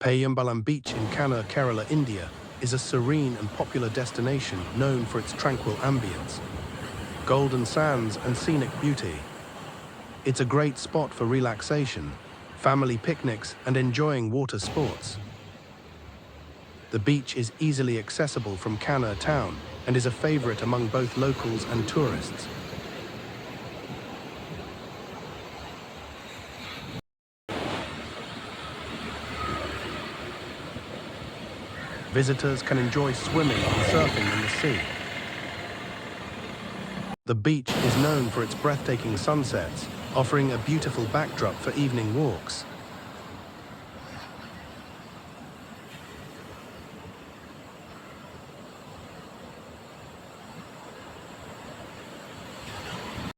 Payyambalam Beach in Kannur, Kerala, India, is a serene and popular destination known for its tranquil ambience, golden sands and scenic beauty. It's a great spot for relaxation, family picnics and enjoying water sports. The beach is easily accessible from Kannur town and is a favorite among both locals and tourists. Visitors can enjoy swimming and surfing in the sea. The beach is known for its breathtaking sunsets, offering a beautiful backdrop for evening walks.